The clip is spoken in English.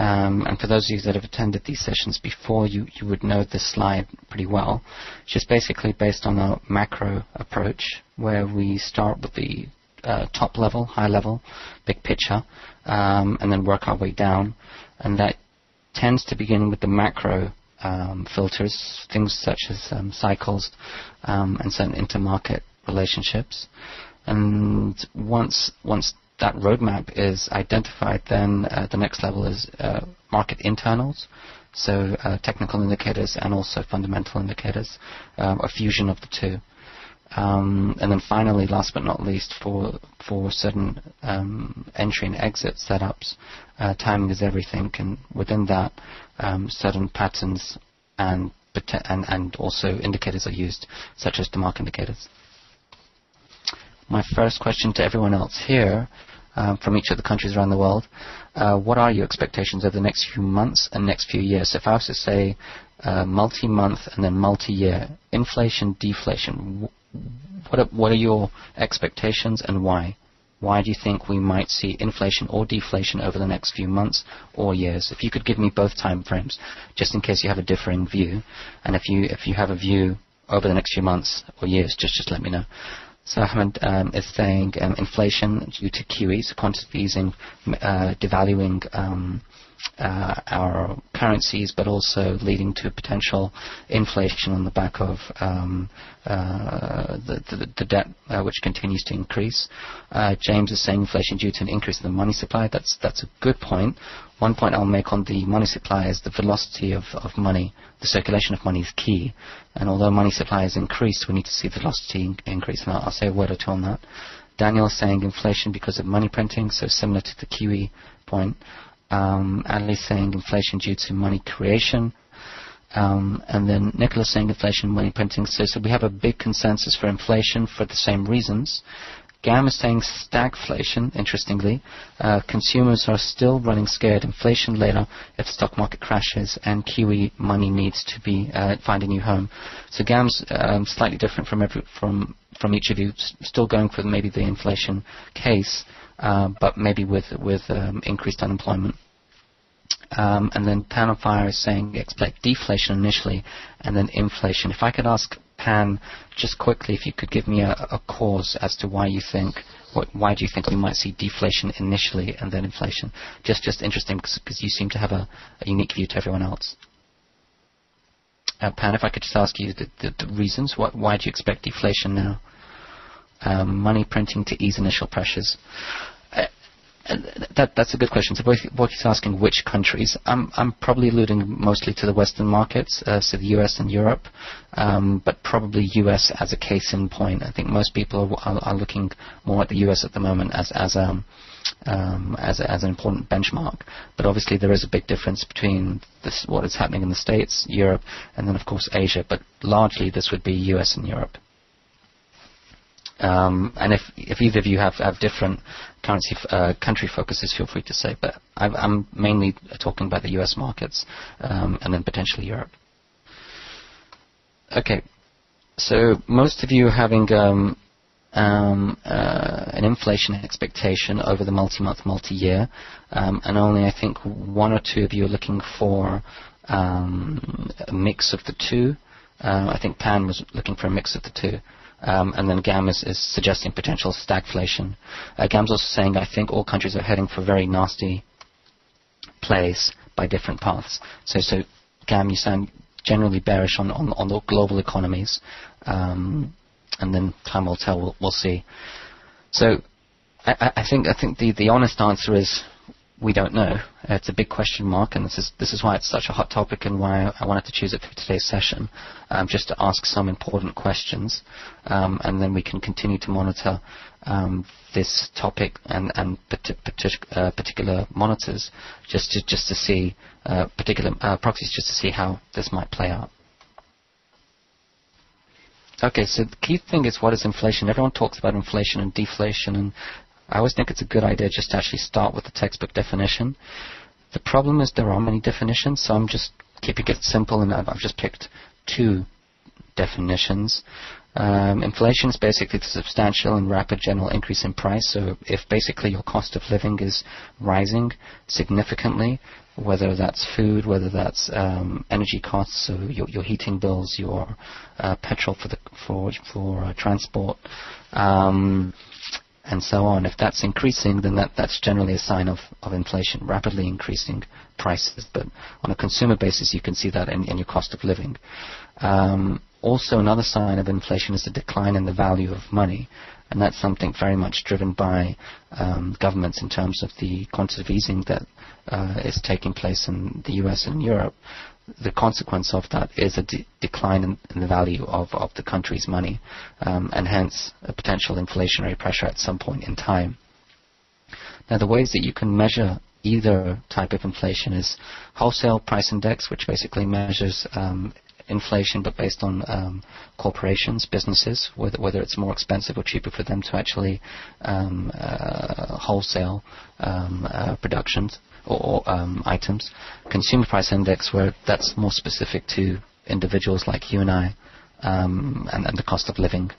And for those of you that have attended these sessions before, you would know this slide pretty well. It's just basically based on a macro approach where we start with the top level, high level, big picture, and then work our way down. And that tends to begin with the macro filters, things such as cycles and certain intermarket relationships. And once that roadmap is identified, then the next level is market internals, so technical indicators and also fundamental indicators, a fusion of the two. And then finally, last but not least, for certain entry and exit setups, timing is everything, and within that, certain patterns and also indicators are used, such as the market indicators. My first question to everyone else here, from each of the countries around the world, what are your expectations over the next few months and next few years? So if I was to say multi-month and then multi-year, inflation, deflation, what are your expectations and why? Why do you think we might see inflation or deflation over the next few months or years? If you could give me both time frames, just in case you have a differing view, and if you have a view over the next few months or years, just let me know. So Ahmed is saying inflation due to QE, so quantitative easing, devaluing our currencies, but also leading to potential inflation on the back of the debt, which continues to increase. James is saying inflation due to an increase in the money supply. That's a good point. One point I'll make on the money supply is the velocity of money. The circulation of money is key. And although money supply has increased, we need to see the velocity increase. And I'll say a word or two on that. Daniel is saying inflation because of money printing, so similar to the QE point. Ali is saying inflation due to money creation. And then Nicholas saying inflation, money printing. So we have a big consensus for inflation for the same reasons. Gam is saying stagflation, interestingly. Consumers are still running scared. Inflation later if the stock market crashes, and QE money needs to be find a new home. So Gam's slightly different from each of you, still going for maybe the inflation case, but maybe with increased unemployment. And then Pan on Fire is saying expect deflation initially and then inflation. If I could ask Pan just quickly if you could give me a cause as to why do you think we might see deflation initially and then inflation? Just interesting because you seem to have a unique view to everyone else. Pan, if I could just ask you the reasons, why do you expect deflation now? Money printing to ease initial pressures. That's a good question. So Borky's asking which countries. I'm probably alluding mostly to the Western markets, so the US and Europe, but probably US as a case in point. I think most people are looking more at the US at the moment as an important benchmark. But obviously there is a big difference between what is happening in the States, Europe, and then of course Asia. But largely this would be US and Europe. And if either of you have different country focuses, feel free to say. But I'm mainly talking about the US markets and then potentially Europe. Okay, so most of you are having an inflation expectation over the multi-month, multi-year, and only I think one or two of you are looking for a mix of the two. I think Pan was looking for a mix of the two. And then Gam is suggesting potential stagflation. Gam's also saying, I think all countries are heading for very nasty plays by different paths. So Gam, you sound generally bearish on the global economies. And then time will tell, we'll see. So I think the honest answer is we don't know. It's a big question mark, and this is why it's such a hot topic and why I wanted to choose it for today's session, just to ask some important questions, and then we can continue to monitor this topic and particular monitors, just to see particular proxies, just to see how this might play out. Okay, so the key thing is, what is inflation? Everyone talks about inflation and deflation, and I always think it's a good idea just to actually start with the textbook definition. The problem is there are many definitions, so I'm just keeping it simple, and I've just picked two definitions. Inflation is basically the substantial and rapid general increase in price. So if basically your cost of living is rising significantly, whether that's food, whether that's energy costs, so your heating bills, your petrol for transport, and so on. If that's increasing, then that's generally a sign of inflation, rapidly increasing prices. But on a consumer basis, you can see that in your cost of living. Also, another sign of inflation is the decline in the value of money, and that's something very much driven by governments in terms of the quantitative easing that is taking place in the US and Europe. The consequence of that is a decline in the value of the country's money, and hence a potential inflationary pressure at some point in time. Now, the ways that you can measure either type of inflation is wholesale price index, which basically measures inflation but based on corporations, businesses, whether it's more expensive or cheaper for them to actually wholesale productions or items. Consumer price index, where that's more specific to individuals like you and I, and the cost of living